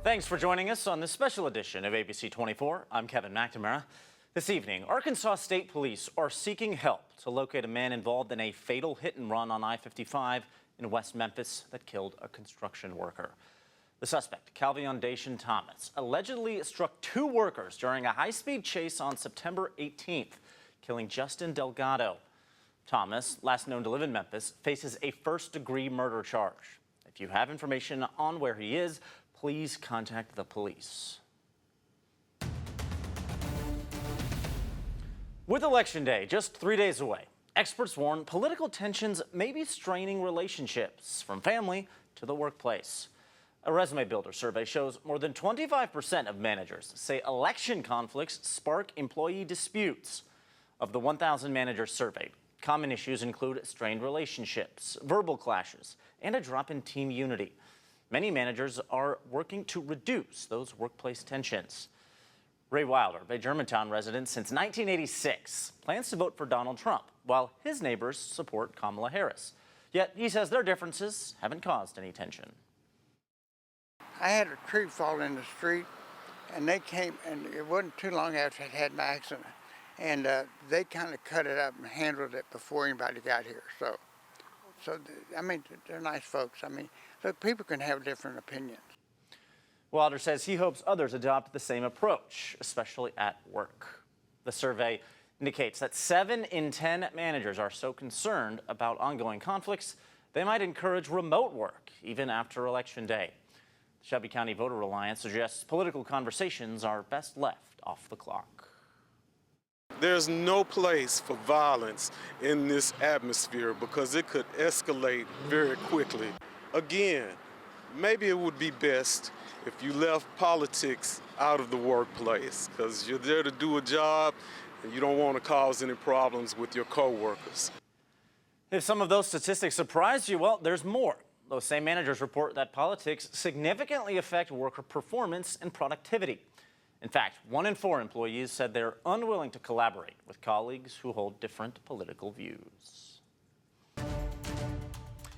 Thanks for joining us on this special edition of ABC24. I'm Kevin McNamara. This evening, Arkansas State Police are seeking help to locate a man involved in a fatal hit-and-run on I-55 in West Memphis that killed a construction worker. The suspect, Calvion Dacian Thomas, allegedly struck two workers during a high-speed chase on September 18th, killing Justin Delgado. Thomas, last known to live in Memphis, faces a first-degree murder charge. If you have information on where he is, please contact the police. With Election Day just 3 days away, experts warn political tensions may be straining relationships from family to the workplace. A Resume Builder survey shows more than 25% of managers say election conflicts spark employee disputes. Of the 1,000 managers surveyed, common issues include strained relationships, verbal clashes, and a drop in team unity. Many managers are working to reduce those workplace tensions. Ray Wilder, a Germantown resident since 1986, plans to vote for Donald Trump, while his neighbors support Kamala Harris. Yet he says their differences haven't caused any tension. I had a tree fall in the street, and they came, and it wasn't too long after I had my accident, and they kind of cut it up and handled it before anybody got here. So I mean, they're nice folks. I mean, look, people can have different opinions. Wilder says he hopes others adopt the same approach, especially at work. The survey indicates that 7 in 10 managers are so concerned about ongoing conflicts, they might encourage remote work even after Election Day. The Shelby County Voter Alliance suggests political conversations are best left off the clock. There's no place for violence in this atmosphere because it could escalate very quickly. Again, maybe it would be best if you left politics out of the workplace because you're there to do a job and you don't want to cause any problems with your coworkers. If some of those statistics surprised you, well, there's more. Those same managers report that politics significantly affect worker performance and productivity. In fact, 1 in 4 employees said they're unwilling to collaborate with colleagues who hold different political views.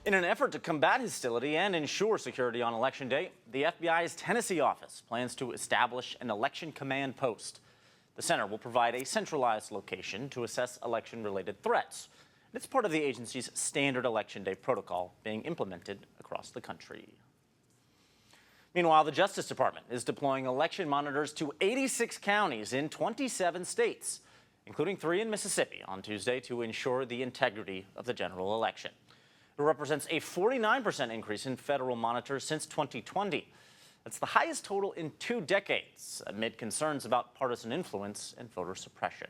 In an effort to combat hostility and ensure security on Election Day, the FBI's Tennessee office plans to establish an election command post. The center will provide a centralized location to assess election-related threats. It's part of the agency's standard Election Day protocol being implemented across the country. Meanwhile, the Justice Department is deploying election monitors to 86 counties in 27 states, including 3 in Mississippi on Tuesday to ensure the integrity of the general election. It represents a 49% increase in federal monitors since 2020. That's the highest total in 2 decades, amid concerns about partisan influence and voter suppression.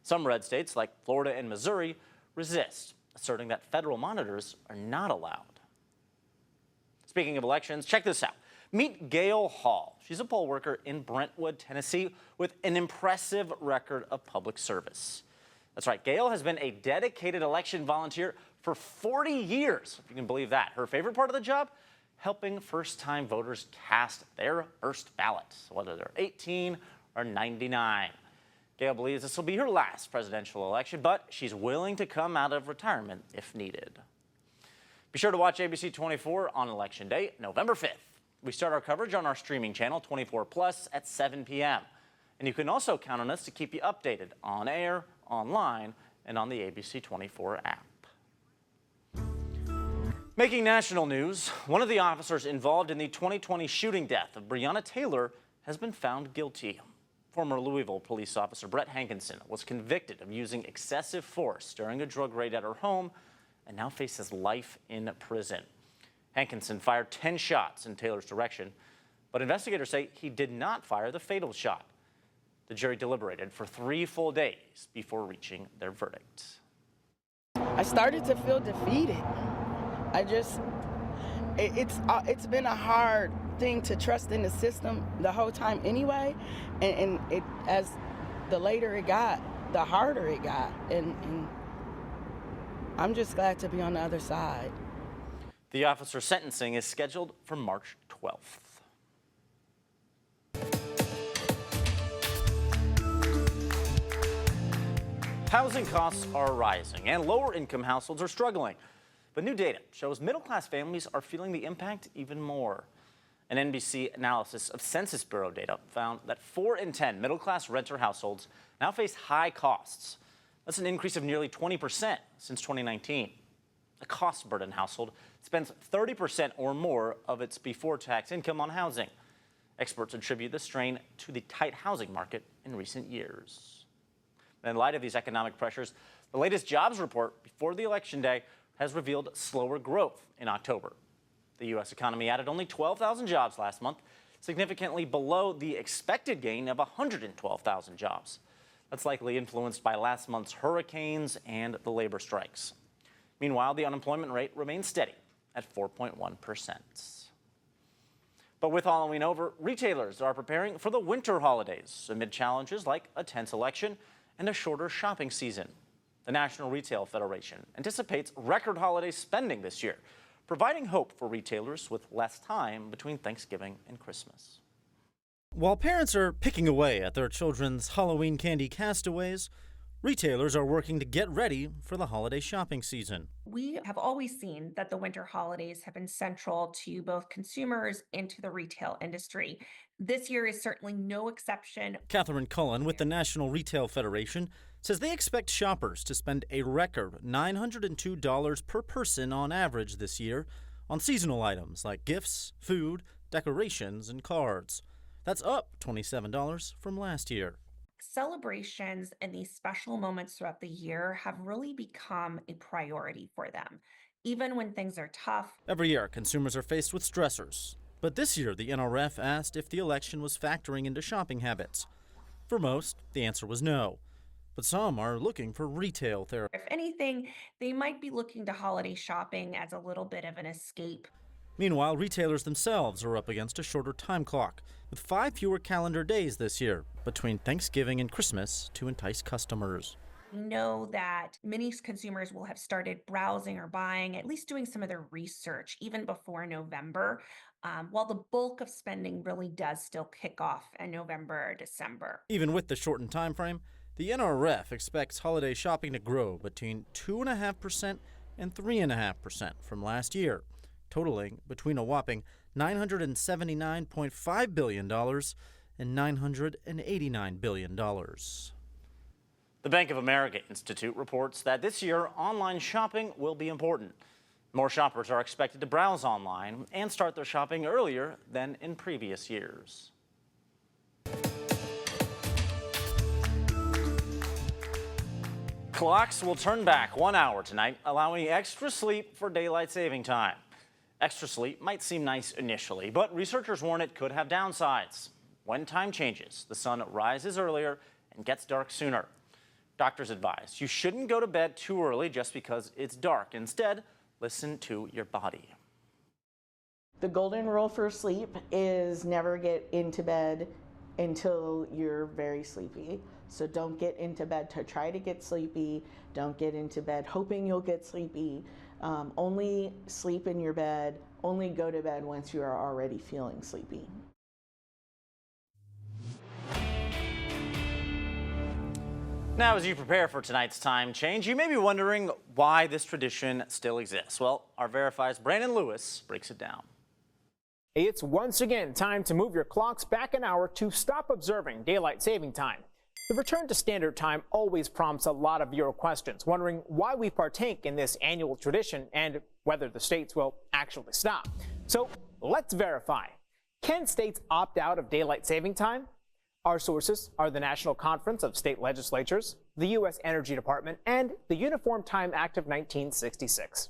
Some red states, like Florida and Missouri, resist, asserting that federal monitors are not allowed. Speaking of elections, check this out. Meet Gail Hall. She's a poll worker in Brentwood, Tennessee, with an impressive record of public service. That's right, Gail has been a dedicated election volunteer for 40 years, if you can believe that. Her favorite part of the job? Helping first-time voters cast their first ballot, whether they're 18 or 99. Gail believes this will be her last presidential election, but she's willing to come out of retirement if needed. Be sure to watch ABC24 on Election Day, November 5th. We start our coverage on our streaming channel, 24 Plus, at 7 p.m. And you can also count on us to keep you updated on air, online, and on the ABC24 app. Making national news, one of the officers involved in the 2020 shooting death of Breonna Taylor has been found guilty. Former Louisville police officer Brett Hankinson was convicted of using excessive force during a drug raid at her home and now faces life in prison. Hankinson fired 10 shots in Taylor's direction, but investigators say he did not fire the fatal shot. The jury deliberated for 3 full days before reaching their verdict. I started to feel defeated. It's been a hard thing to trust in the system the whole time anyway, and as the later it got, the harder it got, and I'm just glad to be on the other side. The officer's sentencing is scheduled for March 12th. Housing costs are rising and lower-income households are struggling. But new data shows middle-class families are feeling the impact even more. An NBC analysis of Census Bureau data found that 4 in 10 middle-class renter households now face high costs. That's an increase of nearly 20% since 2019. A cost-burdened household spends 30% or more of its before-tax income on housing. Experts attribute the strain to the tight housing market in recent years. In light of these economic pressures, the latest jobs report before the election day has revealed slower growth in October. The U.S. economy added only 12,000 jobs last month, significantly below the expected gain of 112,000 jobs. That's likely influenced by last month's hurricanes and the labor strikes. Meanwhile, the unemployment rate remains steady at 4.1%. But with Halloween over, retailers are preparing for the winter holidays amid challenges like a tense election and a shorter shopping season. The National Retail Federation anticipates record holiday spending this year, providing hope for retailers with less time between Thanksgiving and Christmas. While parents are picking away at their children's Halloween candy castaways, retailers are working to get ready for the holiday shopping season. We have always seen that the winter holidays have been central to both consumers and to the retail industry. This year is certainly no exception. Catherine Cullen with the National Retail Federation says they expect shoppers to spend a record $902 per person on average this year on seasonal items like gifts, food, decorations, and cards. That's up $27 from last year. Celebrations and these special moments throughout the year have really become a priority for them, even when things are tough. Every year, consumers are faced with stressors. But this year, the NRF asked if the election was factoring into shopping habits. For most, the answer was no. But some are looking for retail therapy. If anything, they might be looking to holiday shopping as a little bit of an escape. Meanwhile, retailers themselves are up against a shorter time clock, with 5 fewer calendar days this year between Thanksgiving and Christmas to entice customers. We know that many consumers will have started browsing or buying, at least doing some of their research, even before November, while the bulk of spending really does still kick off in November or December. Even with the shortened time frame, the NRF expects holiday shopping to grow between 2.5% and 3.5% from last year, totaling between a whopping $979.5 billion and $989 billion. The Bank of America Institute reports that this year, online shopping will be important. More shoppers are expected to browse online and start their shopping earlier than in previous years. Clocks will turn back 1 hour tonight, allowing extra sleep for daylight saving time. Extra sleep might seem nice initially, but researchers warn it could have downsides. When time changes, the sun rises earlier and gets dark sooner. Doctors advise you shouldn't go to bed too early just because it's dark. Instead, listen to your body. The golden rule for sleep is never get into bed until you're very sleepy. So don't get into bed to try to get sleepy. Don't get into bed hoping you'll get sleepy. Only sleep in your bed. Only go to bed once you are already feeling sleepy. Now, as you prepare for tonight's time change, you may be wondering why this tradition still exists. Well, our Verify's Brandon Lewis breaks it down. It's once again time to move your clocks back an hour to stop observing daylight saving time. The return to standard time always prompts a lot of viewer questions, wondering why we partake in this annual tradition and whether the states will actually stop. So let's verify. Can states opt out of daylight saving time? Our sources are the National Conference of State Legislatures, the U.S. Energy Department, and the Uniform Time Act of 1966.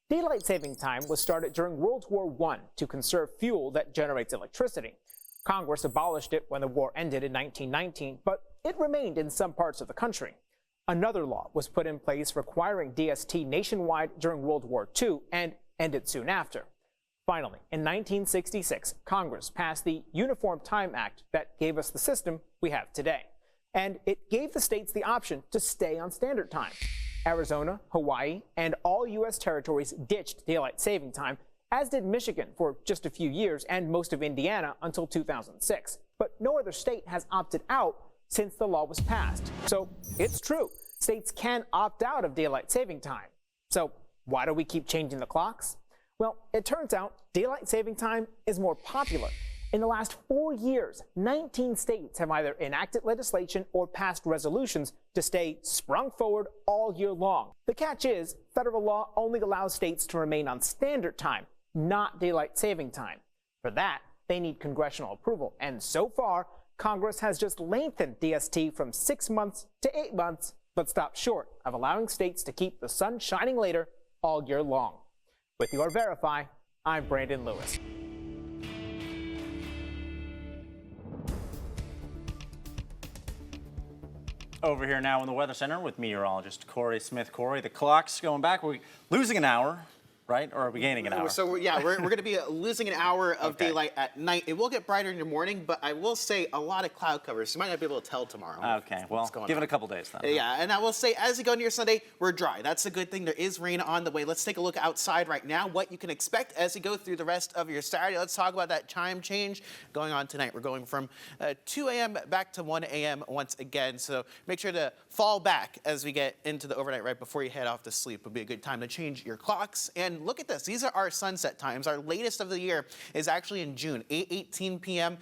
Daylight saving time was started during World War I to conserve fuel that generates electricity. Congress abolished it when the war ended in 1919, but it remained in some parts of the country. Another law was put in place requiring DST nationwide during World War II and ended soon after. Finally, in 1966, Congress passed the Uniform Time Act that gave us the system we have today. And it gave the states the option to stay on standard time. Arizona, Hawaii, and all U.S. territories ditched daylight saving time, as did Michigan for just a few years and most of Indiana until 2006. But no other state has opted out since the law was passed. So it's true, states can opt out of daylight saving time. So why do we keep changing the clocks? Well, it turns out daylight saving time is more popular. In the last 4 years, 19 states have either enacted legislation or passed resolutions to stay sprung forward all year long. The catch is, federal law only allows states to remain on standard time, not daylight saving time. For that, they need congressional approval, and so far, Congress has just lengthened DST from 6 months to 8 months, but stopped short of allowing states to keep the sun shining later all year long. With your Verify, I'm Brandon Lewis. Over here now in the Weather Center with meteorologist Corey Smith. Corey, the clock's going back. We're losing an hour, right? Or are we gaining an hour? So yeah, we're going to be losing an hour of Okay. daylight at night. It will get brighter in the morning, but I will say a lot of cloud cover, so you might not be able to tell tomorrow. Okay, well, give it a couple days then. Yeah, and I will say, as you go into your Sunday, we're dry. That's a good thing. There is rain on the way. Let's take a look outside right now, what you can expect as you go through the rest of your Saturday. Let's talk about that time change going on tonight. We're going from 2 a.m. back to 1 a.m. once again, so make sure to fall back as we get into the overnight right before you head off to sleep. Would be a good time to change your clocks. And look at this. These are our sunset times. Our latest of the year is actually in June, 8:18 p.m.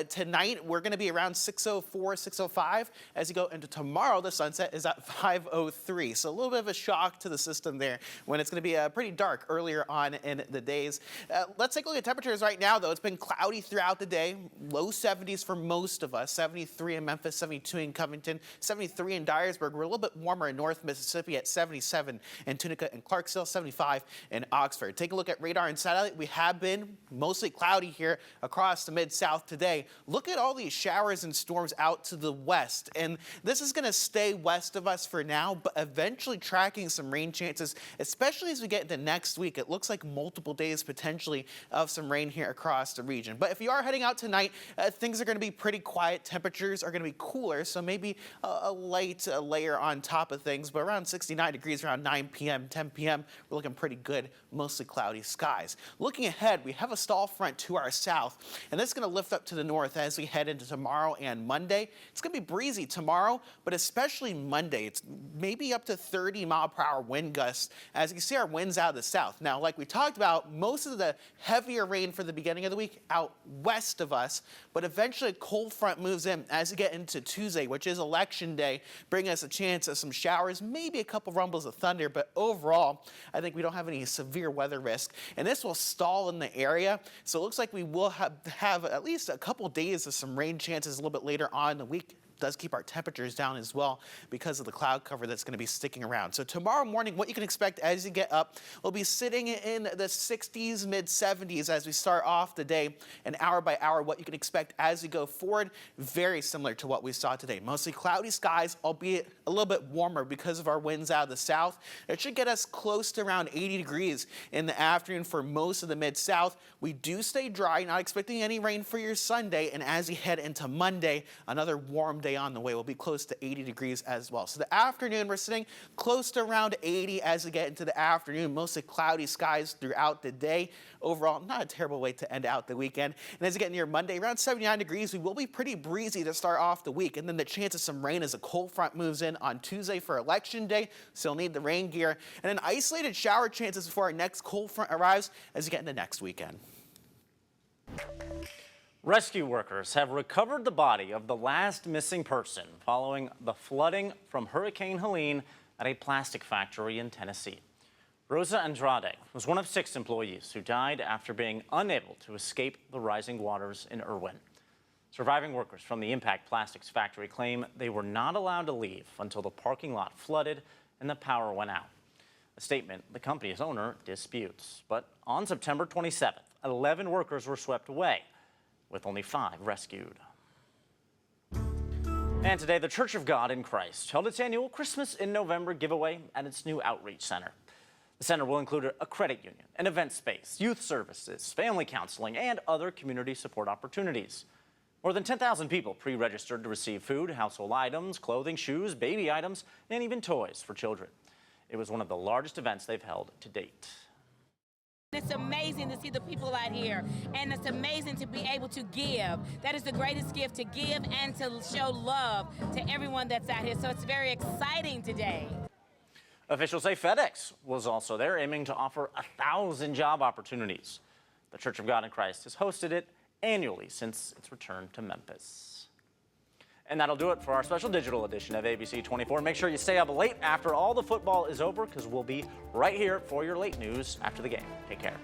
Tonight, we're going to be around 6:04, 6:05. As you go into tomorrow, the sunset is at 5:03. So a little bit of a shock to the system there when it's going to be pretty dark earlier on in the days. Let's take a look at temperatures right now, though. It's been cloudy throughout the day. Low 70s for most of us. 73 in Memphis, 72 in Covington, 73 in Dyersburg. We're a little bit warmer in North Mississippi at 77 in Tunica and Clarksville, 75 in Oxford. Take a look at radar and satellite. We have been mostly cloudy here across the Mid-South today. Look at all these showers and storms out to the west. And this is going to stay west of us for now, but eventually tracking some rain chances, especially as we get into next week. It looks like multiple days potentially of some rain here across the region. But if you are heading out tonight, things are going to be pretty quiet. Temperatures are going to be cooler, so maybe a light layer on top of things, but around 69 degrees around 9 p.m., 10 p.m., we're looking pretty good, mostly cloudy skies. Looking ahead, we have a stall front to our south, and this is going to lift up to the north as we head into tomorrow and Monday. It's going to be breezy tomorrow, but especially Monday. It's maybe up to 30-mile-per-hour wind gusts as you can see our winds out of the south. Now, like we talked about, most of the heavier rain for the beginning of the week out west of us, but eventually a cold front moves in as you get into Tuesday, which is Election Day, bringing us a chance of some showers, maybe a couple rumbles of thunder, but overall, I think we don't have any severe weather risk. And this will stall in the area, so it looks like we will have at least a couple days of some rain chances a little bit later on in the week. Does keep our temperatures down as well because of the cloud cover that's going to be sticking around. So tomorrow morning, what you can expect as you get up, we'll be sitting in the 60s, mid 70s as we start off the day, and hour by hour, what you can expect as you go forward, very similar to what we saw today. Mostly cloudy skies, albeit a little bit warmer because of our winds out of the south. It should get us close to around 80 degrees in the afternoon for most of the mid-south. We do stay dry, not expecting any rain for your Sunday, and as you head into Monday, another warm day on the way. We'll be close to 80 degrees as well. So the afternoon, we're sitting close to around 80 as we get into the afternoon. Mostly cloudy skies throughout the day. Overall, not a terrible way to end out the weekend. And as you get near Monday, around 79 degrees, we will be pretty breezy to start off the week. And then the chance of some rain as a cold front moves in on Tuesday for Election Day. So you'll need the rain gear. And then isolated shower chances before our next cold front arrives as you get into next weekend. Rescue workers have recovered the body of the last missing person following the flooding from Hurricane Helene at a plastic factory in Tennessee. Rosa Andrade was one of 6 employees who died after being unable to escape the rising waters in Irwin. Surviving workers from the Impact Plastics factory claim they were not allowed to leave until the parking lot flooded and the power went out. A statement the company's owner disputes. But on September 27th, 11 workers were swept away, with only 5 rescued. And today, the Church of God in Christ held its annual Christmas in November giveaway at its new outreach center. The center will include a credit union, an event space, youth services, family counseling, and other community support opportunities. More than 10,000 people pre-registered to receive food, household items, clothing, shoes, baby items, and even toys for children. It was one of the largest events they've held to date. It's amazing to see the people out here, and it's amazing to be able to give. That is the greatest gift, to give and to show love to everyone that's out here. So it's very exciting today. Officials say FedEx was also there, aiming to offer 1,000 job opportunities. The Church of God in Christ has hosted it annually since its return to Memphis. And that'll do it for our special digital edition of ABC24. Make sure you stay up late after all the football is over, because we'll be right here for your late news after the game. Take care.